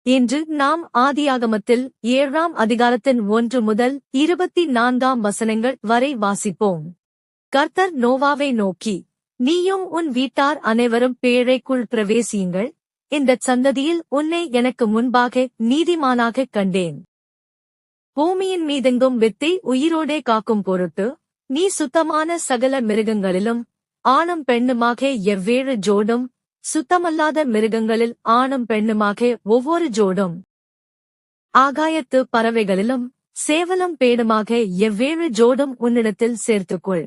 இன்று நாம் ஆதியாகமத்தில் 7ஆம் அதிகாரத்தின் 1 முதல் 24 வசனங்கள் வரை வாசிப்போம். கர்த்தர் நோவாவை நோக்கி, நீயும் உன் வீட்டார் அனைவரும் பேழைக்குள் பிரவேசியுங்கள், இந்தச் சந்ததியில் உன்னை எனக்கு முன்பாக நீதிமானாகக் கண்டேன். பூமியின் மீதெங்கும் வித்தை உயிரோடே காக்கும் பொருட்டு நீ சுத்தமான சகல மிருகங்களிலும் ஆணும் பெண்ணுமாக எவ்வேறு ஜோடும், சுத்தமல்லாத மிருகங்களில் ஆணும் பெண்ணுமாக ஒவ்வொரு ஜோடும், ஆகாயத்து பறவைகளிலும் சேவலும் பேடுமாக எவ்வேறு ஜோடும் உன்னிடத்தில் சேர்த்துக்கொள்.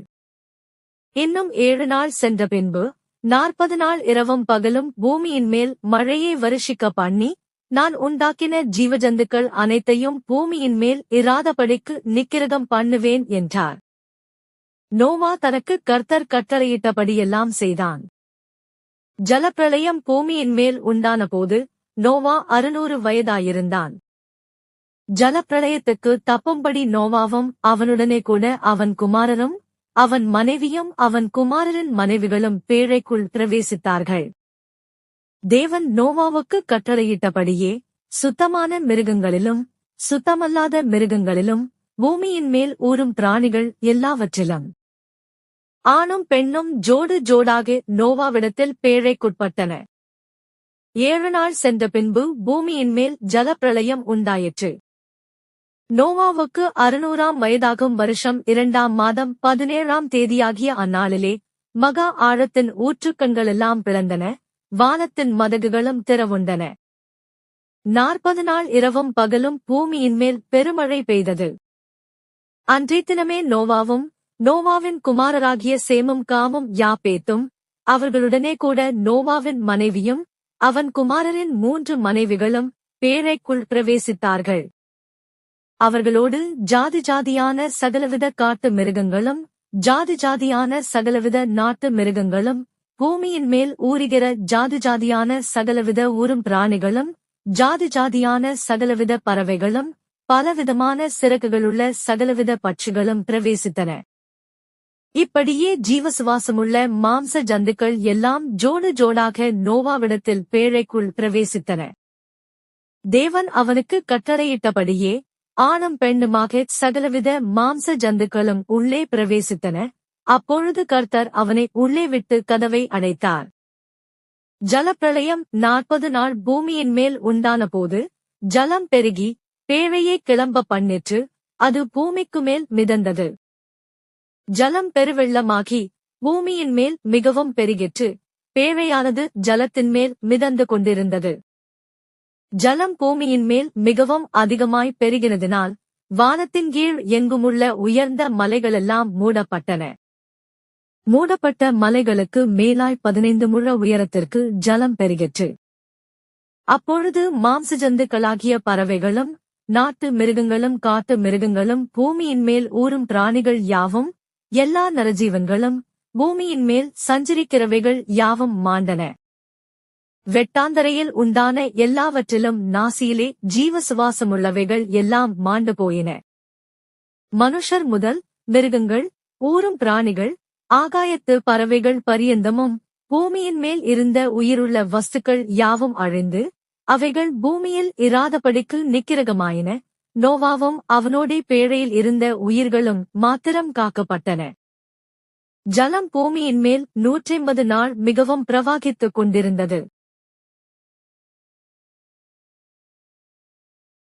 இன்னும் 7 நாள் சென்ற பின்பு 40 நாள் இரவும் பகலும் பூமியின் மேல் மழையை வருஷிக்க பண்ணி, நான் உண்டாக்கின ஜீவஜந்துக்கள் அனைத்தையும் பூமியின் மேல் இராதபடிக்கு நிக்கிரகம் பண்ணுவேன் என்றார். நோவா தனக்கு கர்த்தர் கட்டளையிட்டபடியெல்லாம் செய்தான். ஜலப்பிரளயம் பூமியின் மேல் உண்டானபோது நோவா 600 வயதாயிருந்தான். ஜலப்பிரளயத்துக்கு தப்பும்படி நோவாவும் அவனுடனே கூட அவன் குமாரரும் அவன் மனைவியும் அவன் குமாரரின் மனைவிகளும் பேழைக்குள் பிரவேசித்தார்கள். தேவன் நோவாவுக்கு கட்டளையிட்டபடியே சுத்தமான மிருகங்களிலும் சுத்தமல்லாத மிருகங்களிலும் பூமியின் மேல் ஊரும் பிராணிகள் எல்லாவற்றிலும் ஆணும் பெண்ணும் ஜோடு ஜோடாக நோவாவிடத்தில் பேழைக்குட்பட்டன. 7 நாள் சென்ற பின்பு பூமியின் மேல் ஜலப்பிரளயம் உண்டாயிற்று. நோவாவுக்கு 600ஆம் வயதாகும் வருஷம் 2ஆம் மாதம் 17ஆம் தேதியாகிய அந்நாளிலே மகா ஆழத்தின் ஊற்றுக்கண்களெல்லாம் பிளந்தன, வானத்தின் மதகுகளும் திறவுண்டன. 40 நாள் இரவும் பகலும் பூமியின் மேல் பெருமழை பெய்தது. அன்றைய தினமே நோவாவும் நோவாவின் குமாரராகிய சேமும் காமும் யாப்பேத்தும் அவர்களுடனே கூட நோவாவின் மனைவியும் அவன் குமாரரின் 3 மனைவிகளும் பேழைக்குள் பிரவேசித்தார்கள். அவர்களோடு ஜாதி ஜாதியான சகலவித காட்டு மிருகங்களும் ஜாதி ஜாதியான சகலவித நாட்டு மிருகங்களும் பூமியின் மேல் ஊறுகிற ஜாதி ஜாதியான சகலவித ஊரும் பிராணிகளும் ஜாதி ஜாதியான சகலவித பறவைகளும் பலவிதமான சிறகுகளுள்ள சகலவித பட்சிகளும் பிரவேசித்தன. இப்படியே ஜீவசுவாசமுள்ள மாம்ச ஜந்துக்கள் எல்லாம் ஜோடு ஜோடாக நோவாவிடத்தில் பேழைக்குள் பிரவேசித்தன. தேவன் அவனுக்கு கட்டளையிட்டபடியே ஆணும் பெண்ணுமாக சகலவித மாம்ச ஜந்துக்களும் உள்ளே பிரவேசித்தன. அப்பொழுது கர்த்தர் அவனை உள்ளே விட்டு கதவை அடைத்தார். ஜலப்பிரளயம் 40 நாள் பூமியின் மேல் உண்டானபோது ஜலம் பெருகி பேழையை கிளம்ப பண்ணிற்று, அது பூமிக்கு மேல் மிதந்தது. ஜலம் பெருவெள்ளமாகி பூமியின் மேல் மிகவும் பெருகிற்று, பேழையானது ஜலத்தின் மேல் மிதந்து கொண்டிருந்தது. ஜலம் பூமியின் மேல் மிகவும் அதிகமாய் பெருகினதினால் வானத்தின் கீழ் எங்குமுள்ள உயர்ந்த மலைகளெல்லாம் மூடப்பட்டன. மூடப்பட்ட மலைகளுக்கு மேலாய் 15 முழ உயரத்திற்கு ஜலம் பெருகிற்று. அப்பொழுது மாம்சஜந்துக்களாகிய பறவைகளும் நாட்டு மிருகங்களும் காட்டு மிருகங்களும் பூமியின் மேல் ஊரும் பிராணிகள் யாவும் எல்லா நரஜீவன்களும் பூமியின் மேல் சஞ்சரிக்கிறவைகள் யாவும் மாண்டன. வெட்டாந்தரையில் உண்டான எல்லாவற்றிலும் நாசியிலே ஜீவசுவாசமுள்ளவைகள் எல்லாம் மாண்டு போயின. மனுஷர் முதல் மிருகங்கள், ஊரும் பிராணிகள், ஆகாயத்து பறவைகள் பரியந்தமும் பூமியின் மேல் இருந்த உயிருள்ள வஸ்துக்கள் யாவும் அழிந்து அவைகள் பூமியில் இராதபடிக்கு நிக்கிரகமாயின. நோவாவும் அவனோடே பேழையில் இருந்த உயிர்களும் மாத்திரம் காக்கப்பட்டன. ஜலம் பூமியின் மேல் 180 நாள் மிகவும் பிரவாகித்துக் கொண்டிருந்தது.